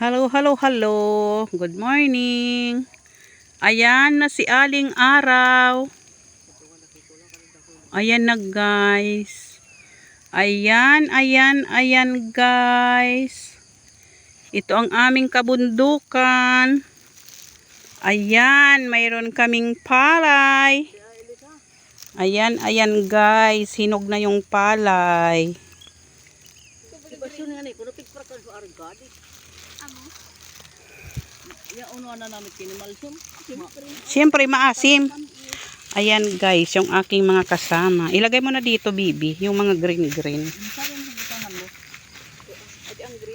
Hello, hello, hello. Good morning. Ayan na si Aling Araw. Ayan na guys. Ayan guys. Ito ang aming kabundukan. Ayan, mayroon kaming palay. Ayan guys. Hinog na yung palay. Siyempre maasim. Ayan guys, yung aking mga kasama. Ilagay mo na dito, Bibi, yung mga green.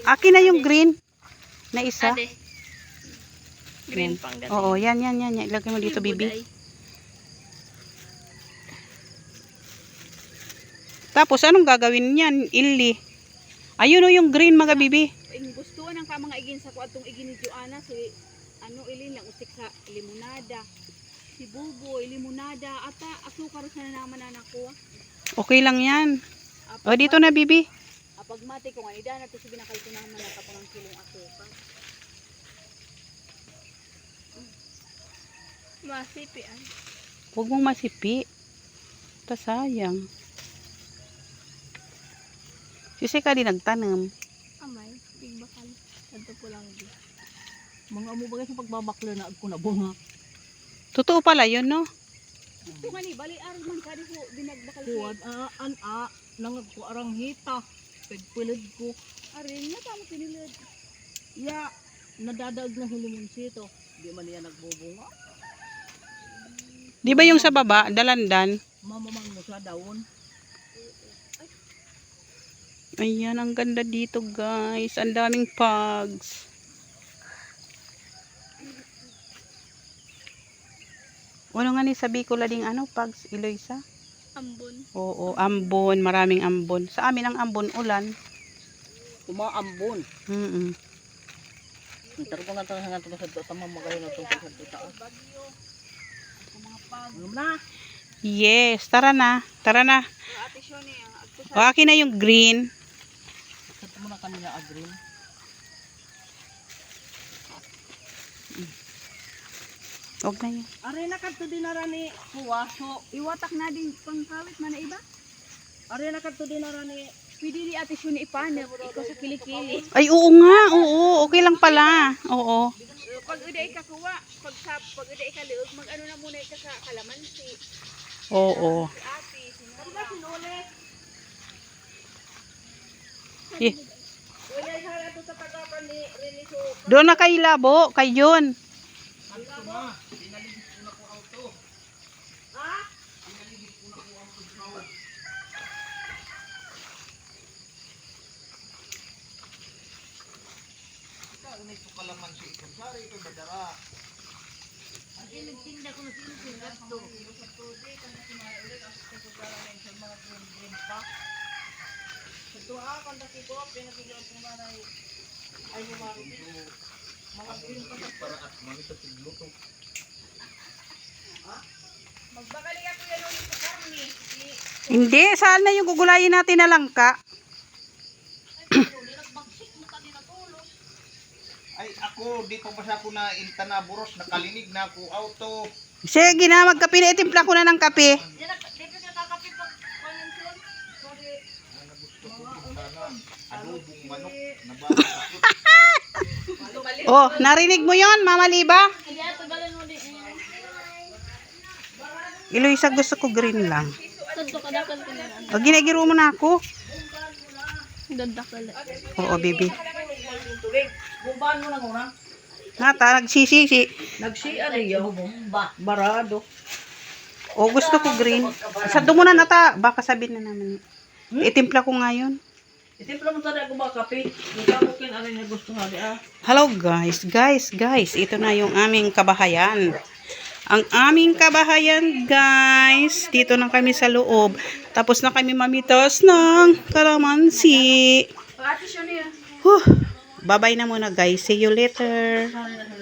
Akin na yung green na isa. Green pang gabi. Oo, yan. Ilagay mo dito, Bibi. Tapos, anong gagawin niyan? Ili. Ayun o yung green, mga Bibi. Gusto ng ka mga igin sa kuatong igin ni Joanna si ano ilin lang ustik sa limonada. Si Buboy limonada ata asukar sa naman na nakuha. Okay lang yan. O dito na, Bibi. Apag mati ko nga ida na to si binakal ko naman na tapos ng kilong asukar. Masipi ay. Huwag mong masipi. Sayang. Kasi ka din nagtanam. Amay, tigbakal. Adto ko lang di. Mga amo bagay sa pagbabaklo na ako na bunga. Totoo pala yun, no? Ito nga ni bali aron man kadi ko binagbakal Kuwad nang ko arang hita. Pagpilid ko. arin na tama pinilid. Ya, nadadag na hilimon sito. Di man niya nagbubunga. Di ba yung sa baba, dalandan? Mamamang mo sa daon. Ayan, ang ganda dito guys. Ang daming pugs. Wala nga ni sabi ko lading pugs, Eloisa? Ambon. Oo, ambon. Maraming ambon. Sa amin ang ambon, ulan. Umaambon. Intar ko na ito hanggang ito sa tamang magayon na ito sa taas. Na. Yes, tara na. Ate Shoni O, akin na yung green. Ito mo na kanina agree. Huwag na yun. Are na kadto dinarani kuwaso. iwatak na din pangkawit man na iba. Are na kadto dinarani. Pwede di Ate Shoni ipanap ikaw sa kilikili. Ay, oo nga. Oo, okay lang pala. Oo. Pag uday ka kuha, pag uday ka liog, mag-ano na muna ka sa kalamansi. Oo. Si ate, sinula. Eh, Wala hara to sa tagapan ni Reniso. doon na kay Labo, kay John. Magbakali ka kuya nung sa karni. Hindi, saan na yung gugulayin natin na langka? Ay ako, di pa basa ko na intana buros, nakalinig na ako auto. Sige na, magkape na. Itimpla ko na ng kape. Adobong manok, nabasa Oh, narinig mo yon, Mama Liba? Eloisa, gusto ko green lang. Tanto kadakal ko na. O, ginagiro mo na ako. Dadakal. Oo, baby. Buban mo na ko na. Nata, nagsisisi. Nagsiya riyo bomba. Barado. O, gusto ko green. Sado mo na nata. Baka sabihin na naman. Itimpla ko ngayon. Itimpla mo tadi ako ba kape? Nagkamukin ari na gusto nga di Hello guys. Ito na yung aming kabahayan. Ang aming kabahayan guys. Dito na kami sa loob. Tapos na kami mamitas ng kalamansi. Ate Shoni. Bye-bye na muna guys. See you later.